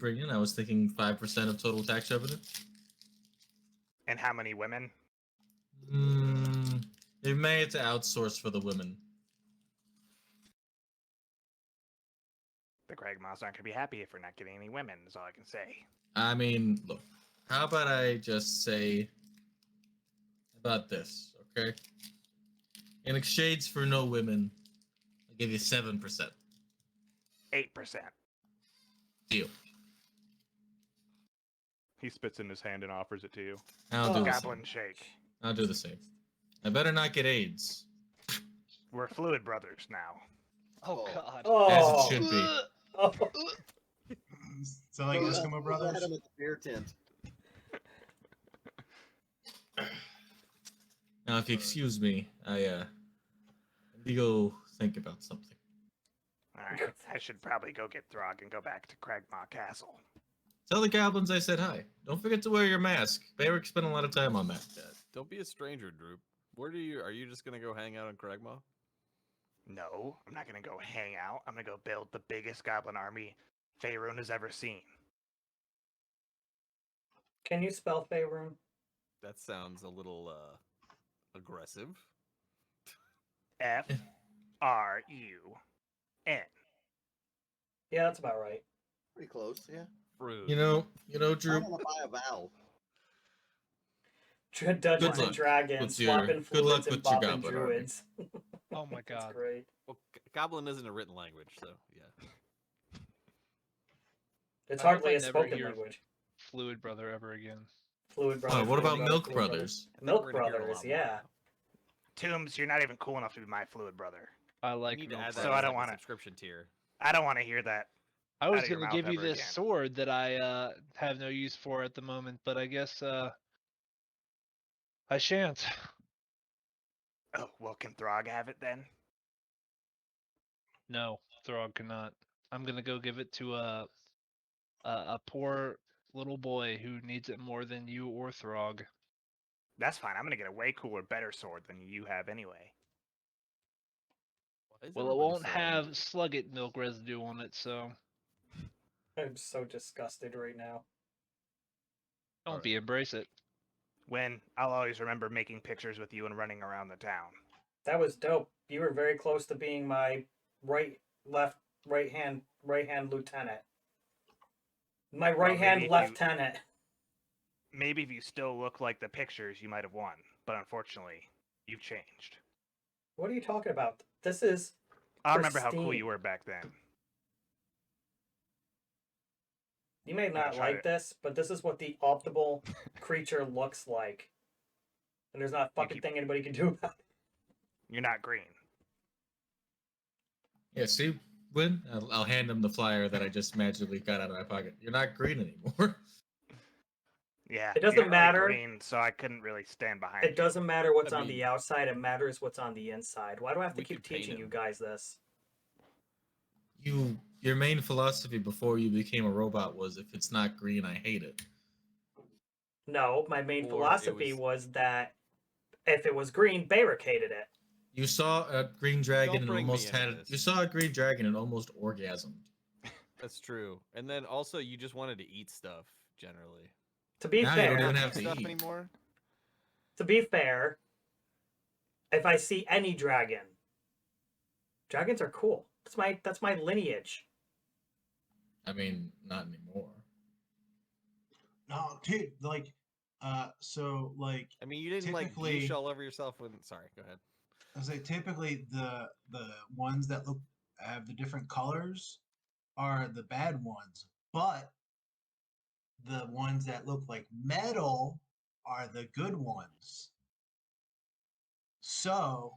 bring in. I was thinking 5% of total tax revenue. And how many women? They may have to outsource for the women. The Kragmaws aren't going to be happy if we're not getting any women, is all I can say. I mean, look, how about I just say about this, okay? In exchange for no women, I'll give you 7%. 8%. Deal. He spits in his hand and offers it to you. I'll do the Goblin same. shake. I'll do the same. I better not get AIDS. We're fluid brothers now. Oh God. As Oh. it should be. Oh. So like Eskimo Brothers. Had him at the beer tent. Now, if you excuse me, I need to go think about something. Alright, I should probably go get Throg and go back to Kragmaw Castle. Tell the goblins I said hi. Don't forget to wear your mask. Bayrick spent a lot of time on that. Don't be a stranger, Droop. Where do you? Are you just gonna go hang out in Cragmaw? No, I'm not gonna go hang out. I'm gonna go build the biggest goblin army Faerun has ever seen. Can you spell Faerun? That sounds a little aggressive. F-R-U-N. Yeah, that's about right. Pretty close, yeah. Fruit. You know, I Drew. want to buy a vowel. Dungeons and luck Dragons, with your- swapping good luck fluids and with your bopping goblin army. druids. Oh my That's God. great. Well, Goblin isn't a written language, so yeah. It's I hope hardly I a never spoken hear- language. Fluid Brother ever again. Fluid Brothers. Oh, what Fluid about Brothers, Milk Fluid Brothers? I think Milk we're gonna hear a Brothers, lot more yeah. now. Tombs, you're not even cool enough to be my fluid brother. I You like need to Milk add that So Brother. I as, don't like, a wanna- subscription tier. I don't want to hear that. I was out of your gonna mouth give you ever this again. sword that I have no use for at the moment, but I guess I shan't. Oh, well, can Throg have it then? No, Throg cannot. I'm gonna go give it to a poor little boy who needs it more than you or Throg. That's fine. I'm gonna get a way cooler, better sword than you have anyway. Why is Well, it everybody won't so have angry? slugget milk residue on it, so I'm so disgusted right now. don't Alright. be embrace it. When I'll always remember making pictures with you and running around the town. That was dope. You were very close to being my right hand lieutenant. My right hand maybe if you- lieutenant. Maybe if you still look like the pictures, you might have won. But unfortunately, you've changed. What are you talking about? This is I remember how cool pristine. you were back then. You may not try like it. this, but this is what the optimal creature looks like. And there's not a fucking keep- thing anybody can do about it. You're not green. Yeah, see, Win? I'll hand him the flyer that I just magically got out of my pocket. You're not green anymore. Yeah. It doesn't you're not really matter. Green, so I couldn't really stand behind It doesn't matter what's I on the mean- outside, it matters what's on the inside. Why do I have to We keep could paint teaching you him. guys this? Your main philosophy before you became a robot was if it's not green, I hate it. No, my main Or it philosophy was- was that if it was green, Bayrick hated it. You saw a green dragon and bring me almost into had this. you saw a green dragon and almost orgasmed. That's true. And then also, you just wanted to eat stuff generally. To be Now you don't fair, even have to stuff eat. anymore. If I see any dragon, dragons are cool. That's my lineage. I mean, not anymore. No, dude, like, so like, I mean, you didn't like Typically- leash all over yourself when. Sorry, go ahead. I say typically the ones that have the different colors are the bad ones, but the ones that look like metal are the good ones. So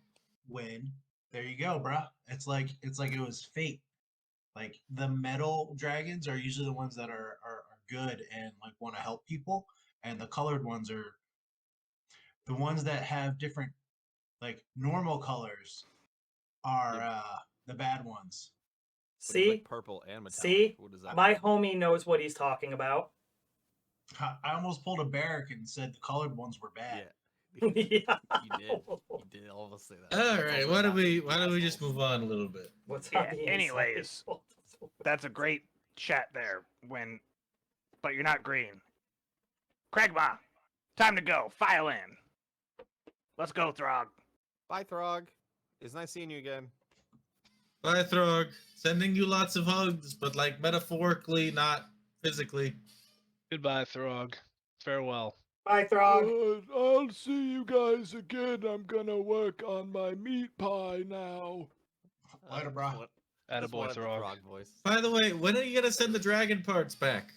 there you go, bruh. It's like it was fate. Like the metal dragons are usually the ones that are good and like want to help people, and the colored ones are the ones that have different like normal colors are the bad ones. But it's, See, like purple and metallic. see, What does that my mean? homie knows what he's talking about. I almost pulled a barrack and said the colored ones were bad. Yeah, Yeah. you did. You did almost say that. All That's right, also why don't not we asshole. just move on a little bit? What's Yeah, on the inside? anyways. That's a great chat there. When but you're not green. Kragma, time to go. File in. Let's go, Throg. Bye, Throg. It's nice seeing you again. Bye, Throg. Sending you lots of hugs, but like metaphorically, not physically. Goodbye, Throg. Farewell. Bye, Throg. I'll see you guys again. I'm gonna work on my meat pie now. Later, bro. Just Attaboy, wanted the Throg. Throg voice. By the way, when are you gonna send the dragon parts back?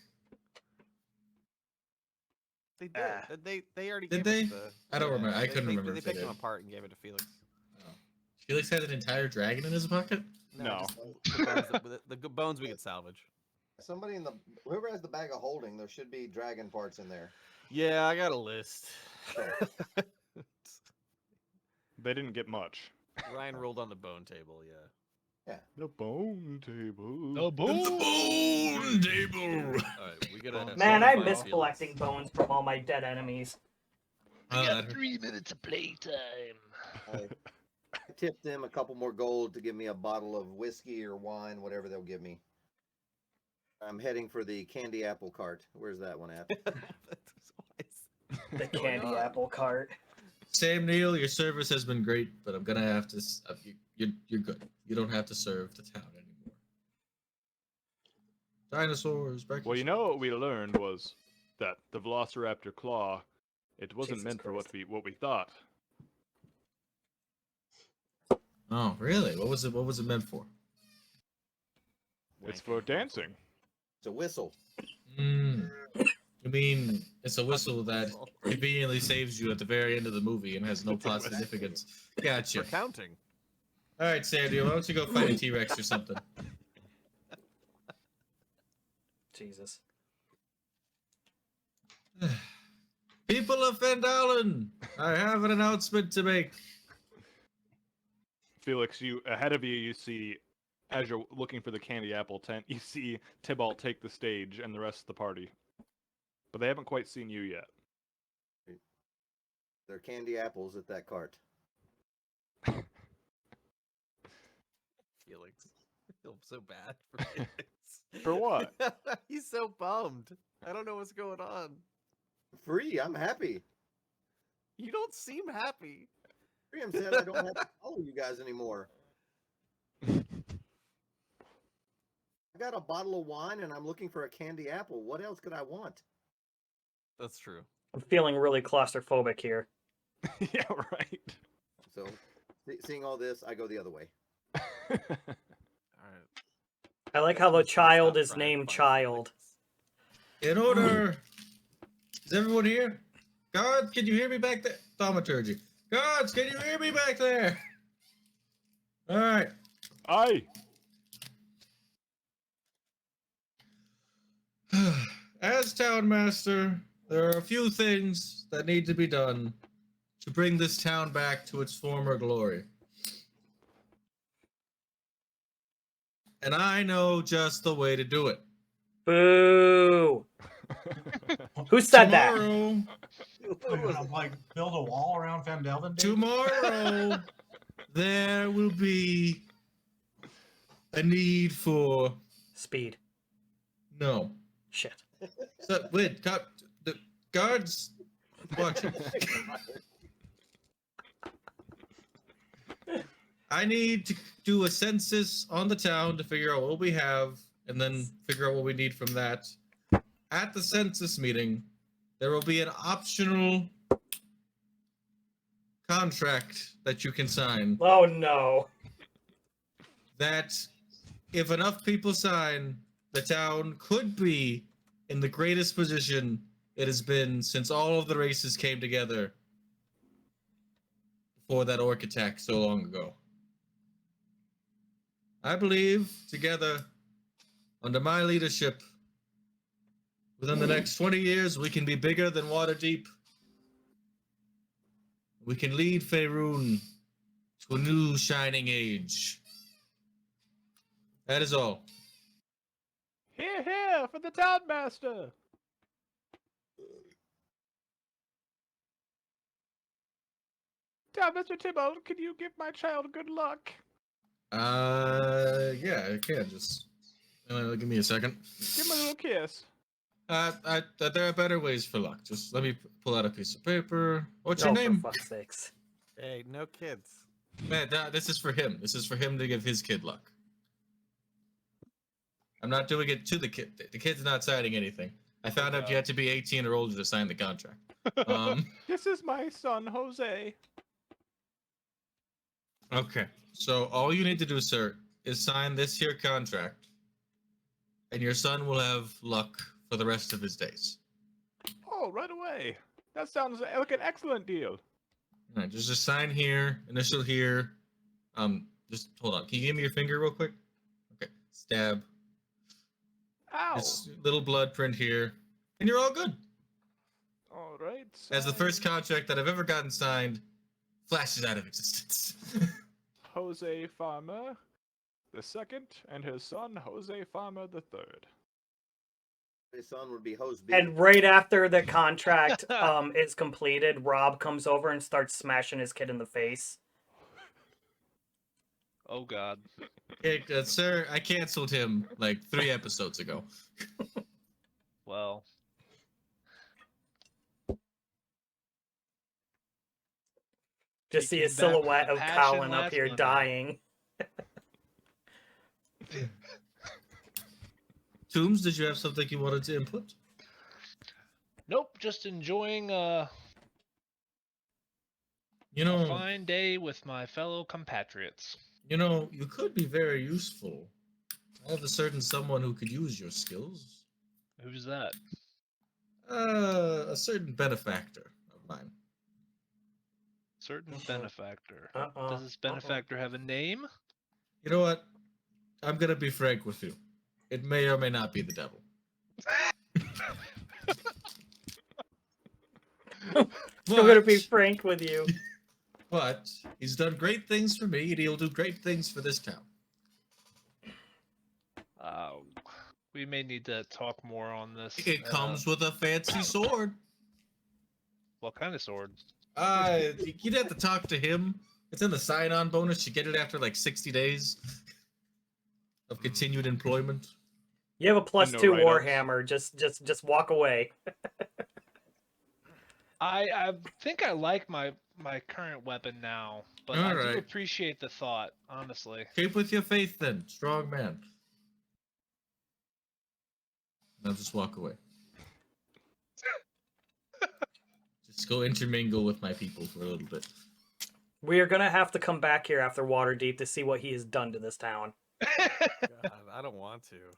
They did. They already Did gave us they? the. I don't remember. I couldn't they, remember They if they picked them did. apart and gave it to Felix. Felix had an entire dragon in his pocket? No. just the bones, the good bones we could salvage. Somebody in the whoever has the bag of holding, there should be dragon parts in there. Yeah, I got a list. They didn't get much. Ryan rolled on the bone table, yeah. The bone table. The boom! Bone table! Alright, we gotta. Man, I find miss Felix. collecting bones from all my dead enemies. Oh, We got that- 3 minutes of playtime. I tipped them a couple more gold to give me a bottle of whiskey or wine, whatever they'll give me. I'm heading for the candy apple cart. Where's that one at? The going candy on? apple cart. Sam Neill, your service has been great, but I'm gonna have to. You're good. You don't have to serve the town anymore. Dinosaurs, breakfast. Well, you know what we learned was that the Velociraptor claw, it wasn't Jesus meant for Christ. what we thought. Oh, really? What was it? What was it meant for? It's for dancing. It's a whistle. I mean, it's a whistle that conveniently saves you at the very end of the movie and has no plot significance. Gotcha. For counting. All right, Sandy, why don't you go fight a T-Rex or something? Jesus. People of Fandalen, I have an announcement to make. Felix, you ahead of you, you see, as you're looking for the candy apple tent, you see Tybalt take the stage and the rest of the party. But they haven't quite seen you yet. There are candy apples at that cart. Felix. I feel so bad for Felix. For what? He's so bummed. I don't know what's going on. Free, I'm happy. You don't seem happy. Priam said I don't have to follow you guys anymore. I got a bottle of wine and I'm looking for a candy apple. What else could I want? That's true. I'm feeling really claustrophobic here. Yeah, right. So, seeing all this, I go the other way. All right. I like how the child Stop is trying to named find Child. Felix. In order. Is everyone here? Guards, can you hear me back there? Thaumaturgy. Guards, can you hear me back there? All right. Aye. As town master, there are a few things that need to be done to bring this town back to its former glory. And I know just the way to do it. Boo! Who said that? Tomorrow, We're gonna like build a wall around Fandalen. tomorrow, there will be a need for Speed. no. Shit. So, wait, the guards, watch it. I need to do a census on the town to figure out what we have, and then figure out what we need from that. At the census meeting, there will be an optional contract that you can sign. Oh no. That if enough people sign, the town could be in the greatest position it has been since all of the races came together before that orc attack so long ago. I believe together, under my leadership, within the next 20 years, we can be bigger than Waterdeep. We can lead Faerun to a new shining age. That is all. Here, here, for the town master. Town Master Tybalt, can you give my child good luck? Yeah, I can. Just give me a second. Give him a little kiss. There are better ways for luck. Just let me pull out a piece of paper. What's No, your name? for fuck's sakes. Hey, no kids. Man, this is for him. This is for him to give his kid luck. I'm not doing it to the kid. The kid's not signing anything. I found out you had to be 18 or older to sign the contract. This is my son, Jose. Okay. So all you need to do, sir, is sign this here contract, and your son will have luck for the rest of his days. Oh, right away. That sounds like an excellent deal. All right, just sign here, initial here. Just hold on. Can you give me your finger real quick? Okay. Stab. Ow. This little blood print here, and you're all good. All right. As the first signed, contract that I've ever gotten signed flashes out of existence. Jose Farmer the second, and his son Jose Farmer the third. His son would be Hose B. And right after the contract is completed, Rob comes over and starts smashing his kid in the face. Oh God. Hey, sir, I canceled him like 3 episodes ago. Well. Just see He a came back with silhouette a of passion Colin up last here Monday. dying. Toombs, did you have something you wanted to input? Nope, just enjoying You a know, fine day with my fellow compatriots. you could be very useful. I have a certain someone who could use your skills. Who's that? A certain benefactor of mine. Certain Uh-oh. benefactor. Uh-oh. Does this benefactor have a name? You know what? I'm gonna be frank with you. It may or may not be the devil. I'm gonna be But- frank with you. But he's done great things for me, and he'll do great things for this town. We may need to talk more on this. It comes with a fancy sword. What kind of sword? You'd have to talk to him. It's in the sign-on bonus. You get it after like 60 days of continued employment. You have a +2 no write-ups. Warhammer. Just walk away. I think I like my current weapon now, but I do Alright. appreciate the thought, honestly. Keep with your faith, then, strong man. Now just walk away. Just go intermingle with my people for a little bit. We are gonna have to come back here after Waterdeep to see what he has done to this town. God, I don't want to.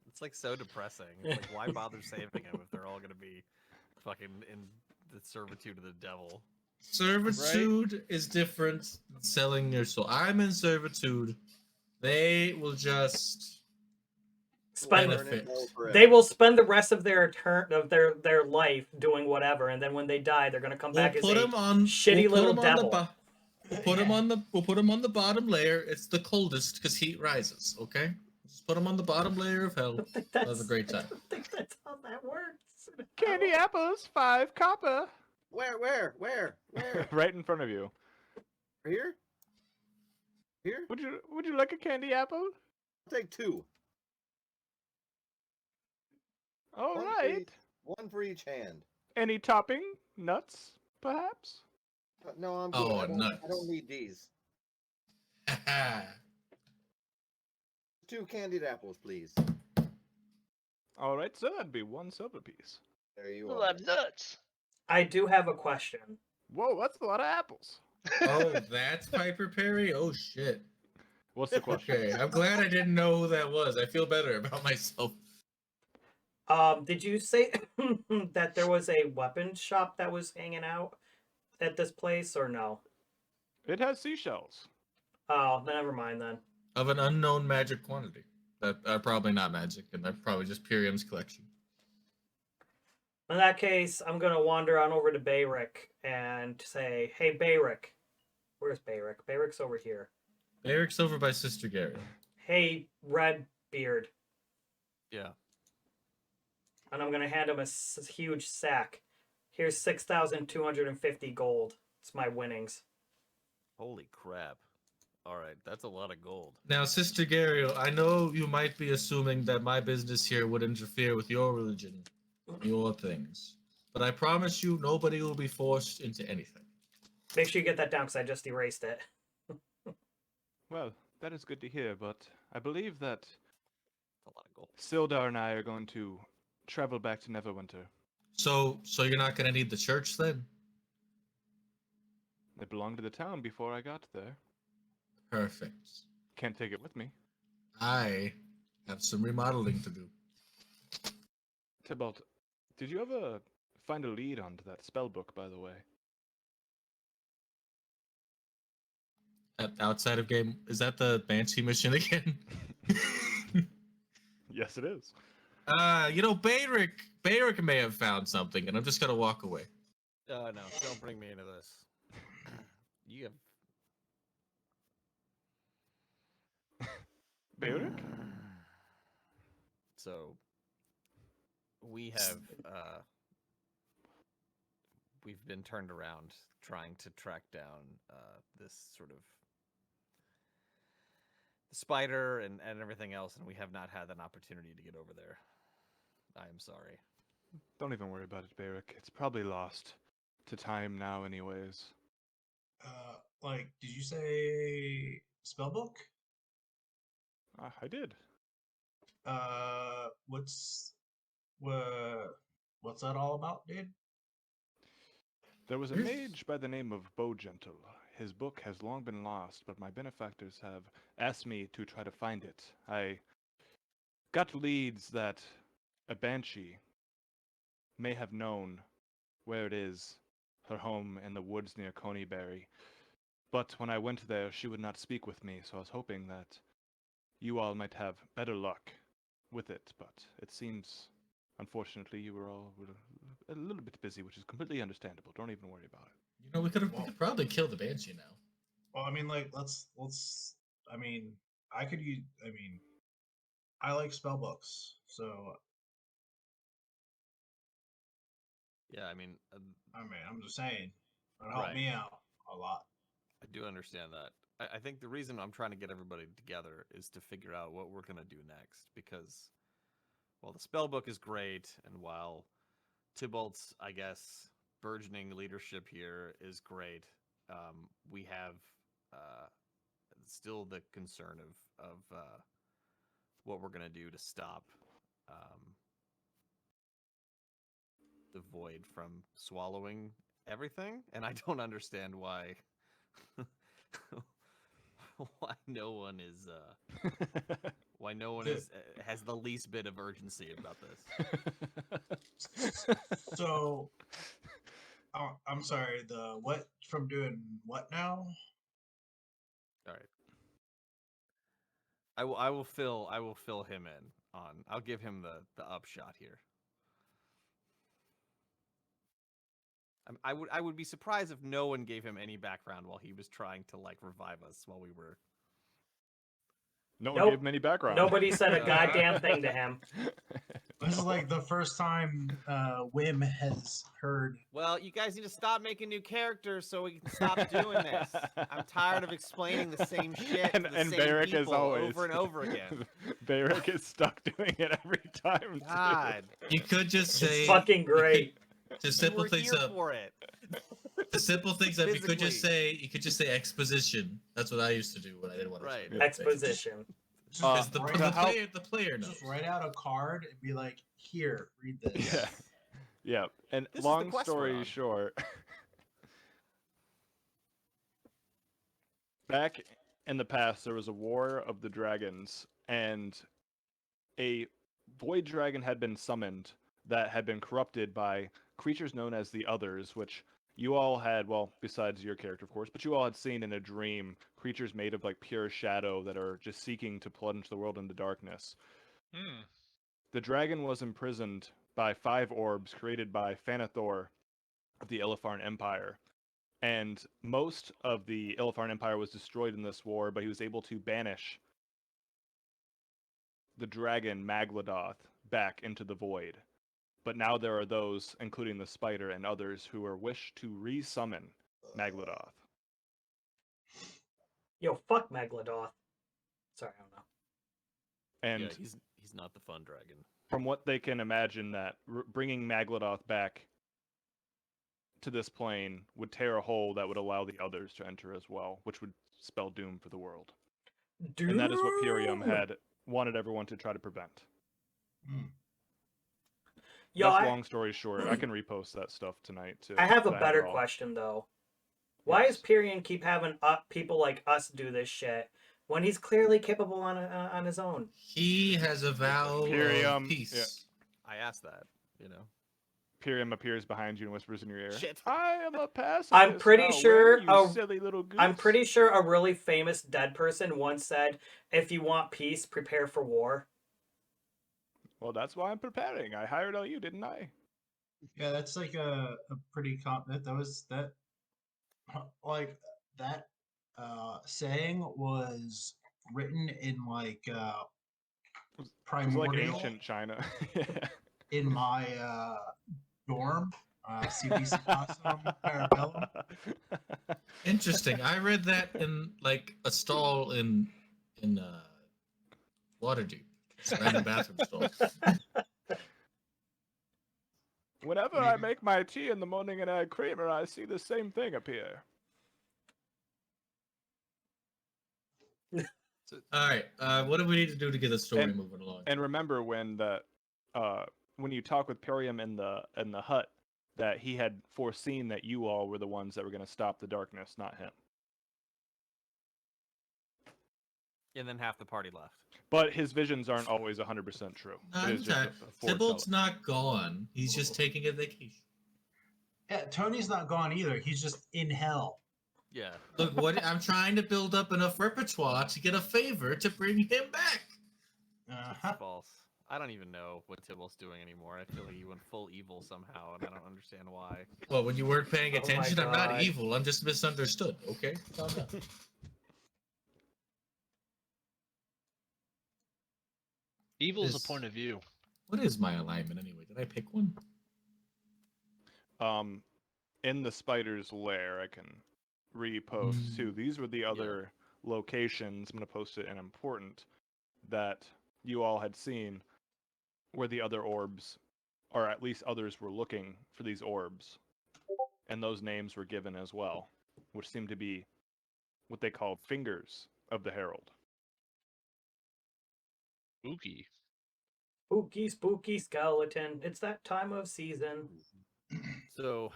It's like so depressing. It's like, why bother saving him if they're all gonna be fucking in the servitude of the devil? Servitude is different than selling your soul. I'm in servitude. They will just Spend benefit. They will spend the rest of their their life doing whatever, and then when they die, they're gonna come We'll back as put a him on. shitty we'll little put him devil. We'll put him on the. We'll put him on the bottom layer. It's the coldest because heat rises. Okay. Just put him on the bottom layer of hell. Have a great time. I don't think that's how that works. Candy apples, 5 copper. Where? Right in front of you. Here? Here? Would you like a candy apple? I'll take 2. All One for right. each- One for each hand. Any topping? Nuts, perhaps? No, I'm good. Oh, I nuts. don't need these. 2 candied apples, please. All right, so that'd be 1 silver piece. There you Well, are. I'm nuts. I do have a question. Whoa, that's a lot of apples. Oh, that's Piper Perry. Oh shit. What's the question? Okay, I'm glad I didn't know who that was. I feel better about myself. Did you say that there was a weapons shop that was hanging out at this place, or no? It has seashells. Oh, never mind then. Of an unknown magic quantity. That are probably not magic, and they're probably just Pyrium's collection. In that case, I'm gonna wander on over to Bayrick and say, "Hey, Bayrick, where's Bayrick? Bayrick's over here. Eric's over by Sister Gary. Hey, Redbeard," Yeah. and I'm gonna hand him a huge sack. Here's 6,250 gold. It's my winnings. Holy crap. All right, that's a lot of gold. Now, Sister Gario, I know you might be assuming that my business here would interfere with your religion, your things, but I promise you, nobody will be forced into anything. Make sure you get that down because I just erased it. Well, that is good to hear, but I believe that That's a lot of gold. Sildar and I are going to travel back to Neverwinter. So you're not gonna need the church then? It belonged to the town before I got there. Perfect. Can't take it with me. I have some remodeling to do. Tybalt, did you ever find a lead onto that spell book, by the way? Outside of game, is that the Banshee mission again? Yes, it is. Bayrick may have found something, and I'm just gonna walk away. No, don't bring me into this. You have Beric? So we have we've been turned around trying to track down this sort of spider and everything else, and we have not had an opportunity to get over there. I am sorry. Don't even worry about it, Beric. It's probably lost to time now anyways. Like, did you say spellbook? I did. What's that all about, dude? There was a mage by the name of Bowgentle. His book has long been lost, but my benefactors have asked me to try to find it. I got leads that a banshee may have known where it is, her home in the woods near Coneyberry. But when I went there, she would not speak with me, so I was hoping that you all might have better luck with it. But it seems, unfortunately, you were all a little bit busy, which is completely understandable. Don't even worry about it. You know, we could probably kill the Banshee now. Well, I mean, like, let's. I mean, I could use. I mean, I like spellbooks, so Yeah, I mean, I'm just saying, it'll help Right. me out a lot. I do understand that. I think the reason I'm trying to get everybody together is to figure out what we're going to do next. Because while the spell book is great, and while Tybalt's, I guess, burgeoning leadership here is great, we have still the concern of what we're going to do to stop the void from swallowing everything. And I don't understand why why no one is has the least bit of urgency about this. So, I'm sorry. The what from doing what now? All right. I will fill him in on. I'll give him the upshot here. I would be surprised if no one gave him any background while he was trying to like revive us while we were. No Nope. one gave him any background. Nobody said a goddamn thing to him. This is like the first time Wim has heard. Well, you guys need to stop making new characters so we can stop doing this. I'm tired of explaining the same shit to the and same Beric people is always over and over again. Beric is stuck doing it every time. God, You could just say It's fucking great. to simple we're things here up. for it. The simple things up. You could just Physically. say exposition. That's what I used to do when I didn't want to. Right. Exposition. Just Because Uh, the player knows. just write out a card and be like, "Here, read this." Yeah. Yeah. And This is the long quest we're story on. short, back in the past, there was a war of the dragons, and a void dragon had been summoned that had been corrupted by creatures known as the Others, which you all had, well, besides your character, of course, but you all had seen in a dream creatures made of like pure shadow that are just seeking to plunge the world into darkness. Hmm. The dragon was imprisoned by 5 orbs created by Thanathor of the Illifarn Empire. And most of the Illifarn Empire was destroyed in this war, but he was able to banish the dragon Magladoth back into the void. But now there are those, including the spider and others, who are wish to re-summon Magladoth. Yo, fuck Megalodoth. Sorry, I don't know. And Yeah, he's not the fun dragon. from what they can imagine, that bringing Magladoth back to this plane would tear a hole that would allow the others to enter as well, which would spell doom for the world. Dude. And that is what Pyrium had wanted everyone to try to prevent. Hmm. Yo, That's long story short. I can repost that stuff tonight too. I have a but better it all. question though. Why Yes. does Pyrion keep having people like us do this shit when he's clearly capable on his own? He has a vow of Pyrium, peace. I asked that, Pyrium appears behind you and whispers in your ear. Shit. I am a pacifist. I'm pretty now, sure when, you silly little goose. I'm pretty sure a really famous dead person once said, "If you want peace, prepare for war." Well, that's why I'm preparing. I hired all you, didn't I? Yeah, that's like a pretty that like that saying was written in like It was primordial like ancient China. in my dorm, CBC Awesome Parabellum. Interesting. I read that in like a stall in Waterdeep. It's a random bathroom stall. Whenever I make my tea in the morning and add creamer, I see the same thing appear. All right. What do we need to do to get the story And- moving along? And remember when when you talk with Pyrium in the hut, that he had foreseen that you all were the ones that were going to stop the darkness, not him. And then half the party left. But his visions aren't always 100% true. No, It is just a Tybalt's foretelling. not gone. He's just taking a vacation. Yeah, Tony's not gone either. He's just in hell. Yeah. Look, what I'm trying to build up enough repertoire to get a favor to bring him back. That's false. I don't even know what Tybalt's doing anymore. I feel like he went full evil somehow, and I don't understand why. Well, when you weren't paying Oh my attention, I'm not God. evil. I'm just misunderstood. Okay, calm down. Evil's This- a point of view. What is my alignment anyway? Did I pick one? In the spider's lair, I can repost too. These were the other locations. I'm going to post it in important that you all had seen where the other orbs, or at least others were looking for these orbs. And those names were given as well, which seem to be what they call fingers of the Herald. Spooky. Spooky, spooky skeleton. It's that time of season. So,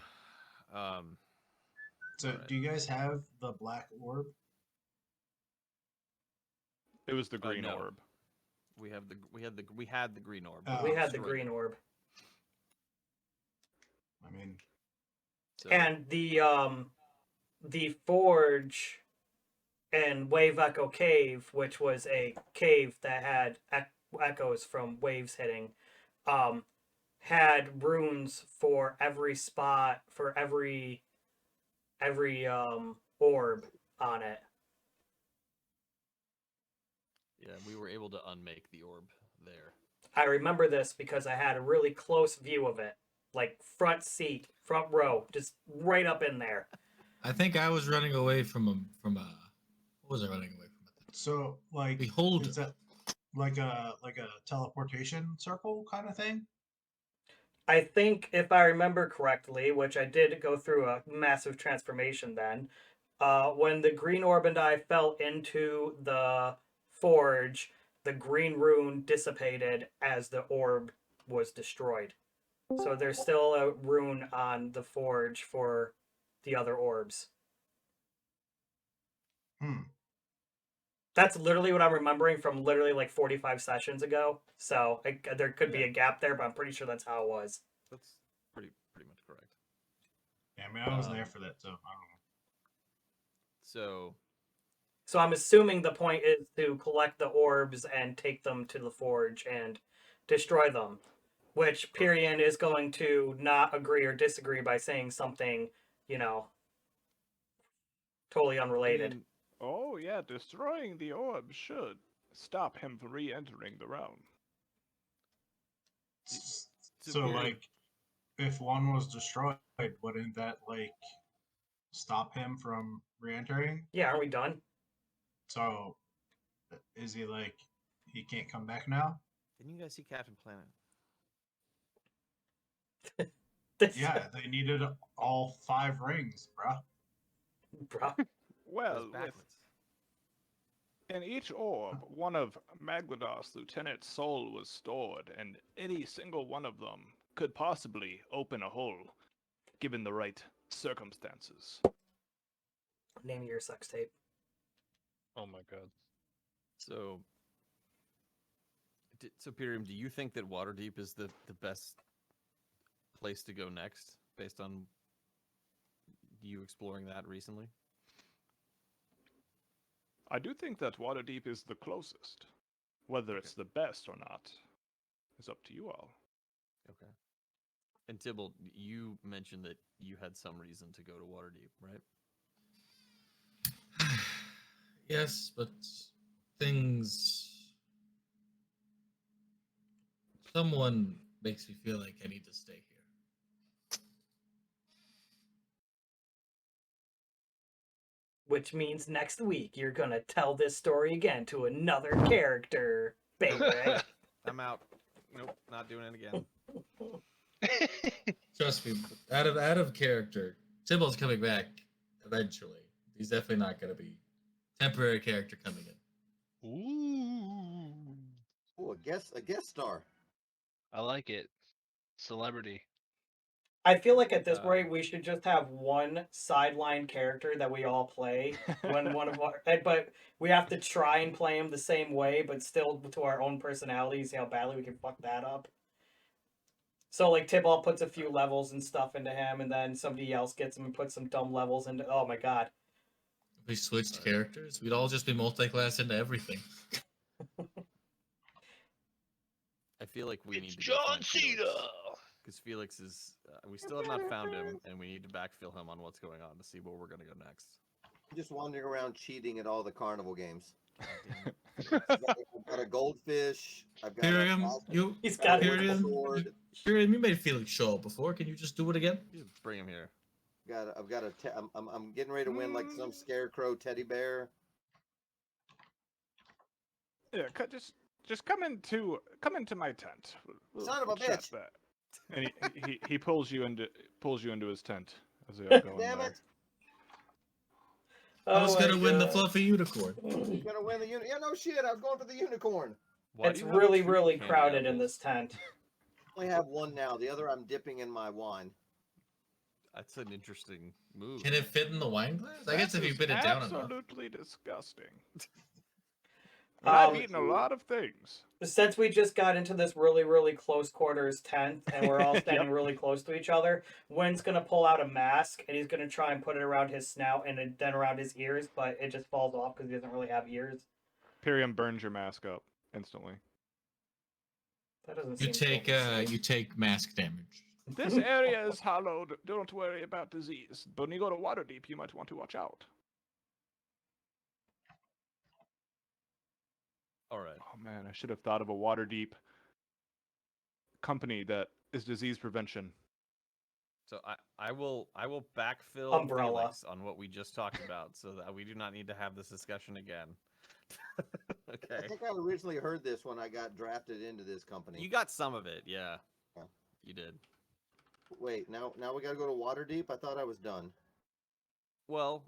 So, Alright. do you guys have the black orb? It was the green no. orb. we had the green orb. Oh, We had the destroyed green it. orb. I mean, So, And the forge in Wave Echo Cave, which was a cave that had echoes from waves hitting, had runes for every spot, for every orb on it. yeah, we were able to unmake the orb there. I remember this because I had a really close view of it, like front seat, front row, just right up in there. I think I was running away from what was I running away from? so like, Behold. is that like a teleportation circle kind of thing? I think if I remember correctly, which I did go through a massive transformation then, when the green orb and I fell into the forge, the green rune dissipated as the orb was destroyed. So there's still a rune on the forge for the other orbs. That's literally what I'm remembering from literally like 45 sessions ago. So there could be a gap there, but I'm pretty sure that's how it was. That's pretty much correct. Yeah, I mean, I wasn't there for that, so I don't know. So, So I'm assuming the point is to collect the orbs and take them to the forge and destroy them, which Pyrion is going to not agree or disagree by saying something, totally unrelated. and Oh yeah, destroying the orb should stop him from re-entering the realm. So, like, if one was destroyed, wouldn't that like stop him from re-entering? Yeah, aren't we done? So, is he like he can't come back now? Didn't you guys see Captain Planet? This, Yeah, they needed all 5 rings, bruh. bro. It Well, was with backwards. in each orb, one of Maglados' lieutenant's soul was stored, and any single one of them could possibly open a hole, given the right circumstances. Name your sex tape. Oh my god. So, Pyrium, do you think that Waterdeep is the best place to go next, based on you exploring that recently? I do think that Waterdeep is the closest. Whether it's the best or not is up to you all. Okay. And Tybalt, you mentioned that you had some reason to go to Waterdeep, right? Yes, but things. Someone makes me feel like I need to stay here. Which means next week you're gonna tell this story again to another character, baby. I'm out. Nope, not doing it again. Trust me, out of character, Tybalt's coming back eventually. He's definitely not going to be temporary character coming in. Ooh. Oh, a guest star. I like it. Celebrity. I feel like at this point we should just have one sideline character that we all play when one of our, but we have to try and play him the same way, but still to our own personalities. See how badly we can fuck that up. So like Tybalt puts a few levels and stuff into him, and then somebody else gets him and puts some dumb levels into. Oh my god! If we switched characters, we'd all just be multi-class into everything. I feel like we need It's to go John find Felix, Cena. because Felix is. We still have not found him, and we need to backfill him on what's going on to see where we're going to go next. I'm just wandering around cheating at all the carnival games. God damn it. I've got a goldfish. I've got Pyrium, a He's got sword. Pyrium, you made Felix show up before. Can you just do it again? You bring him here. I'm getting ready to win like some scarecrow teddy bear. Yeah, just come into my tent. Son of a chat bitch. there. And he pulls you into his tent as they all go in Damn there. it! I was Oh my gonna win the God. fluffy unicorn. You're gonna win the unicorn. Yeah, no shit. I was going for the unicorn. Why It's do you have really, two really candy crowded in apples? this tent. I only have one now. The other I'm dipping in my wine. That's an interesting move. Can it fit in the wine glass? I guess if you That bit it is down enough. absolutely disgusting. And I've eaten a lot of things. Since we just got into this really, really close quarters tent, and we're all standing Yep. really close to each other, Wynn's gonna pull out a mask, and he's gonna try and put it around his snout and then around his ears, but it just falls off because he doesn't really have ears. Pyrium burns your mask up instantly. That doesn't You seem take you take mask damage. This area is hallowed. Don't worry about disease. But when you go to Waterdeep, you might want to watch out. All right. Oh man, I should have thought of a Waterdeep company that is disease prevention. So I will backfill Umbrella. Felix on what we just talked about, so that we do not need to have this discussion again. I Okay. think I originally heard this when I got drafted into this company. You got some of it, yeah. Yeah. You did. Wait, now we gotta go to Waterdeep? I thought I was done. Well,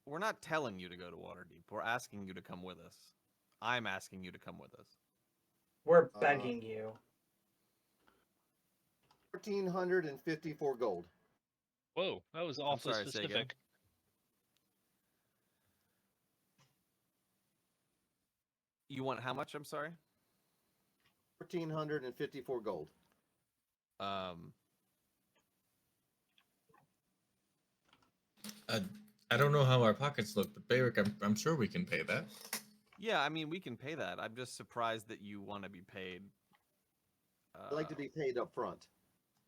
we're not telling you to go to Waterdeep. We're asking you to come with us. I'm asking you to come with us. We're begging you. 1,454 gold. Whoa, that was awfully sorry, say again? specific. You want how much? I'm sorry. 1,454 gold. I don't know how our pockets look, but Bayrick, I'm sure we can pay that. Yeah, I mean we can pay that. I'm just surprised that you want to be paid. I'd like to be paid up front.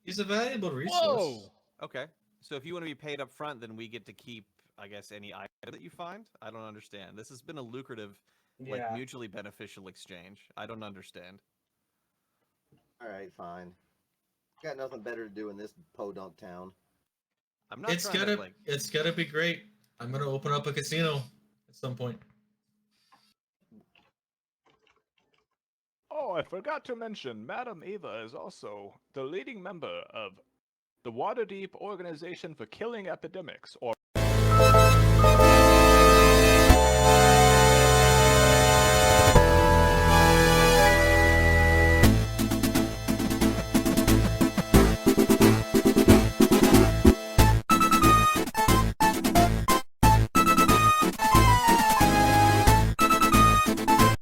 He's a valuable resource. Whoa! Okay. So if you want to be paid up front, then we get to keep, I guess, any item that you find. I don't understand. This has been a lucrative, like Yeah. mutually beneficial exchange. I don't understand. All right, fine. Got nothing better to do in this podunk town. I'm not It's trying gotta to like. it's gotta be great. I'm gonna open up a casino at some point. Oh, I forgot to mention, Madam Eva is also the leading member of the Waterdeep Organization for Killing Epidemics, or